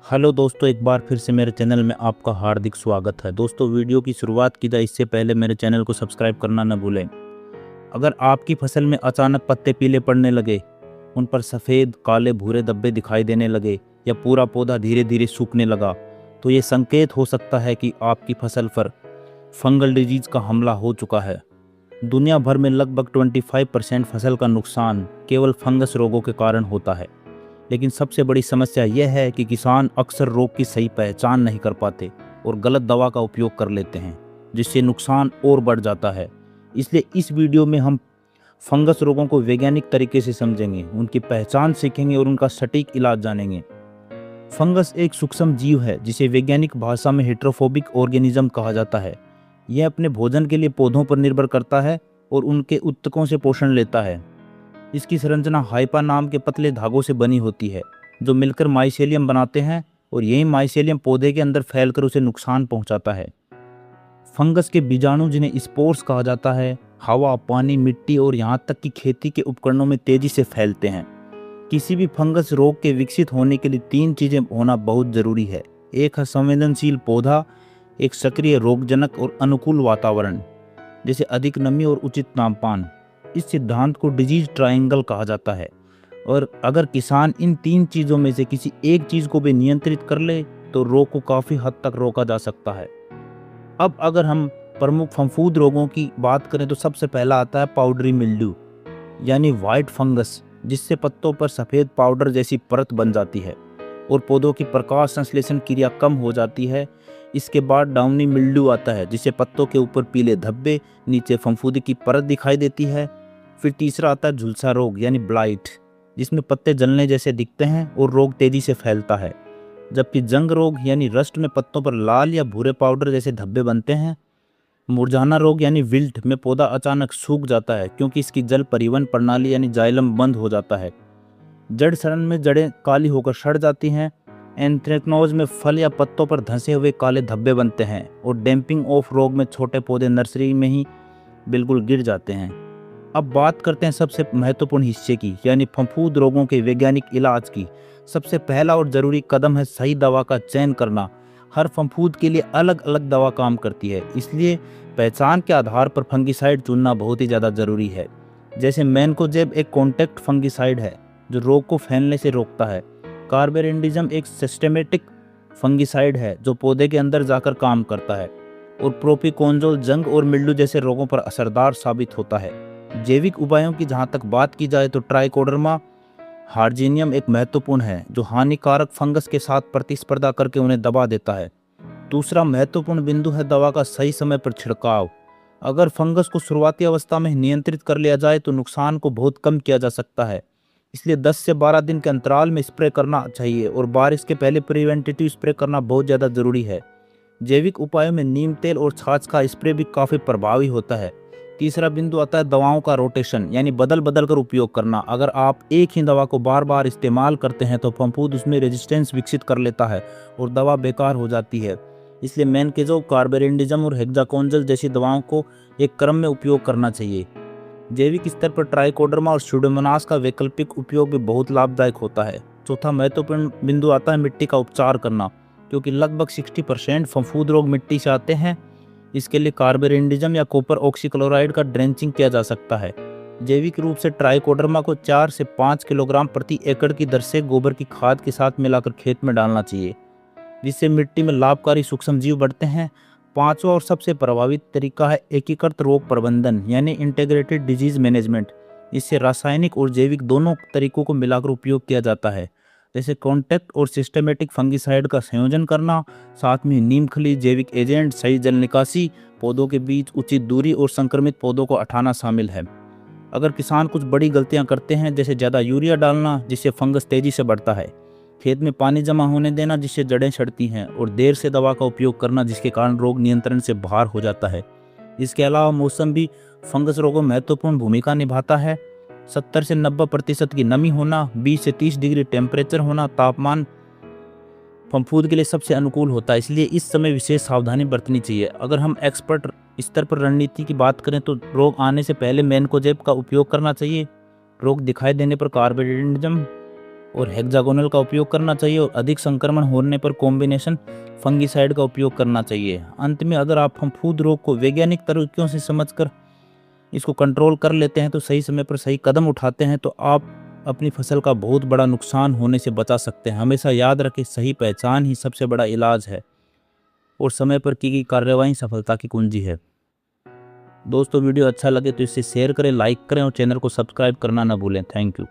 Hello दोस्तों, एक बार फिर से मेरे चैनल में आपका हार्दिक स्वागत है। दोस्तों, वीडियो की शुरुआत की जाए इससे पहले मेरे चैनल को सब्सक्राइब करना न भूलें। अगर आपकी फसल में अचानक पत्ते पीले पड़ने लगे, उन पर सफ़ेद काले भूरे धब्बे दिखाई देने लगे या पूरा पौधा धीरे धीरे सूखने लगा, तो ये संकेत हो सकता है कि आपकी फसल पर फंगल डिजीज का हमला हो चुका है। दुनिया भर में लगभग 25% फसल का नुकसान केवल फंगस रोगों के कारण होता है। लेकिन सबसे बड़ी समस्या यह है कि किसान अक्सर रोग की सही पहचान नहीं कर पाते और गलत दवा का उपयोग कर लेते हैं, जिससे नुकसान और बढ़ जाता है। इसलिए इस वीडियो में हम फंगस रोगों को वैज्ञानिक तरीके से समझेंगे, उनकी पहचान सीखेंगे और उनका सटीक इलाज जानेंगे। फंगस एक सूक्ष्म जीव है जिसे वैज्ञानिक भाषा में हेट्रोफोबिक ऑर्गेनिज्म कहा जाता है। यह अपने भोजन के लिए पौधों पर निर्भर करता है और उनके उत्तकों से पोषण लेता है। इसकी संरचना हाइपा नाम के पतले धागों से बनी होती है, जो मिलकर माइसेलियम बनाते हैं और यही माइसेलियम पौधे के अंदर फैलकर उसे नुकसान पहुंचाता है। फंगस के बीजाणु, जिन्हें स्पोर्स कहा जाता है, हवा, पानी, मिट्टी और यहाँ तक कि खेती के उपकरणों में तेजी से फैलते हैं। किसी भी फंगस रोग के विकसित होने के लिए 3 चीजें होना बहुत जरूरी है। एक है संवेदनशील पौधा, एक सक्रिय रोगजनक और अनुकूल वातावरण, जैसे अधिक नमी और उचित तापमान। इस सिद्धांत को डिजीज ट्रायंगल कहा जाता है, और अगर किसान इन 3 चीज़ों में से किसी एक चीज़ को भी नियंत्रित कर ले तो रोग को काफ़ी हद तक रोका जा सकता है। अब अगर हम प्रमुख फफूंद रोगों की बात करें तो सबसे पहला आता है पाउडरी मिल्ड्यू, यानी वाइट फंगस, जिससे पत्तों पर सफ़ेद पाउडर जैसी परत बन जाती है और पौधों की प्रकाश संश्लेषण क्रिया कम हो जाती है। इसके बाद डाउनी मिल्ड्यू आता है, जिससे पत्तों के ऊपर पीले धब्बे, नीचे फफूंदी की परत दिखाई देती है। फिर तीसरा आता है झुलसा रोग यानी ब्लाइट, जिसमें पत्ते जलने जैसे दिखते हैं और रोग तेजी से फैलता है। जबकि जंग रोग यानी रस्ट में पत्तों पर लाल या भूरे पाउडर जैसे धब्बे बनते हैं। मुरझाना रोग यानी विल्ट में पौधा अचानक सूख जाता है क्योंकि इसकी जल परिवहन प्रणाली यानी जाइलम बंद हो जाता है। जड़ सड़न में जड़ें काली होकर सड़ जाती हैं। एंथ्रेक्नोज में फल या पत्तों पर धंसे हुए काले धब्बे बनते हैं। और डैम्पिंग ऑफ रोग में छोटे पौधे नर्सरी में ही बिल्कुल गिर जाते हैं। अब बात करते हैं सबसे महत्वपूर्ण हिस्से की, यानी फफूंद रोगों के वैज्ञानिक इलाज की। सबसे पहला और ज़रूरी कदम है सही दवा का चयन करना। हर फफूंद के लिए अलग अलग दवा काम करती है, इसलिए पहचान के आधार पर फंगिसाइड चुनना बहुत ही ज़्यादा ज़रूरी है। जैसे मैनकोजेब एक कॉन्टैक्ट फंगिसाइड है जो रोग को फैलने से रोकता है। कार्बेरिंडिज्म एक सिस्टेमेटिक फंगिसाइड है जो पौधे के अंदर जाकर काम करता है। और प्रोपिकोनजोल जंग और मिल्ड्यू जैसे रोगों पर असरदार साबित होता है। जैविक उपायों की जहाँ तक बात की जाए तो ट्राइकोडर्मा हार्जिनियम एक महत्वपूर्ण है, जो हानिकारक फंगस के साथ प्रतिस्पर्धा करके उन्हें दबा देता है। दूसरा महत्वपूर्ण बिंदु है दवा का सही समय पर छिड़काव। अगर फंगस को शुरुआती अवस्था में नियंत्रित कर लिया जाए तो नुकसान को बहुत कम किया जा सकता है। इसलिए 10 से 12 दिन के अंतराल में स्प्रे करना चाहिए और बारिश के पहले प्रिवेंटिव स्प्रे करना बहुत ज़्यादा ज़रूरी है। जैविक उपायों में नीम तेल और छाछ का स्प्रे भी काफ़ी प्रभावी होता है। तीसरा बिंदु आता है दवाओं का रोटेशन, यानी बदल बदल कर उपयोग करना। अगर आप एक ही दवा को बार बार इस्तेमाल करते हैं तो फफूंद उसमें रेजिस्टेंस विकसित कर लेता है और दवा बेकार हो जाती है। इसलिए मैनकोजेब, कार्बेरिंडिज्म और हेक्साकोनजोल जैसी दवाओं को एक क्रम में उपयोग करना चाहिए। जैविक स्तर पर ट्राइकोडर्मा और स्यूडोमोनास का वैकल्पिक उपयोग भी बहुत लाभदायक होता है। चौथा महत्वपूर्ण बिंदु आता है मिट्टी का उपचार करना, क्योंकि लगभग 60% फफूंद रोग मिट्टी से आते हैं। इसके लिए कार्बेरिंडिज्म या कॉपर ऑक्सीक्लोराइड का ड्रेंचिंग किया जा सकता है। जैविक रूप से ट्राइकोडर्मा को 4 से 5 किलोग्राम प्रति एकड़ की दर से गोबर की खाद के साथ मिलाकर खेत में डालना चाहिए, जिससे मिट्टी में लाभकारी सूक्ष्म जीव बढ़ते हैं। पांचवा और सबसे प्रभावी तरीका है एकीकृत रोग प्रबंधन, यानी इंटीग्रेटेड डिजीज मैनेजमेंट। इससे रासायनिक और जैविक दोनों तरीकों को मिलाकर उपयोग किया जाता है, जैसे कॉन्टैक्ट और सिस्टेमेटिक फंगिसाइड का संयोजन करना, साथ में नीम खली, जैविक एजेंट, सही जल निकासी, पौधों के बीच उचित दूरी और संक्रमित पौधों को हटाना शामिल है। अगर किसान कुछ बड़ी गलतियां करते हैं, जैसे ज़्यादा यूरिया डालना जिससे फंगस तेजी से बढ़ता है, खेत में पानी जमा होने देना जिससे जड़ें सड़ती हैं, और देर से दवा का उपयोग करना जिसके कारण रोग नियंत्रण से बाहर हो जाता है। इसके अलावा मौसम भी फंगस रोगों में महत्वपूर्ण भूमिका निभाता है। 70 से 90% की नमी होना, 20 से 30 डिग्री टेम्परेचर होना तापमान फफूंद के लिए सबसे अनुकूल होता है। इसलिए इस समय विशेष सावधानी बरतनी चाहिए। अगर हम एक्सपर्ट स्तर पर रणनीति की बात करें तो रोग आने से पहले मैनकोजेब का उपयोग करना चाहिए। रोग दिखाई देने पर कार्बेरिंडिज्म और हेक्सागोनल का उपयोग करना चाहिए, और अधिक संक्रमण होने पर कॉम्बिनेशन फंगीसाइड का उपयोग करना चाहिए। अंत में अगर आप फफूंद रोग को वैज्ञानिक तरीकों से समझकर इसको कंट्रोल कर लेते हैं, तो सही समय पर सही कदम उठाते हैं, तो आप अपनी फसल का बहुत बड़ा नुकसान होने से बचा सकते हैं। हमेशा याद रखें, सही पहचान ही सबसे बड़ा इलाज है और समय पर की गई कार्रवाई सफलता की कुंजी है। दोस्तों वीडियो अच्छा लगे तो इसे शेयर करें, लाइक करें और चैनल को सब्सक्राइब करना ना भूलें। Thank you.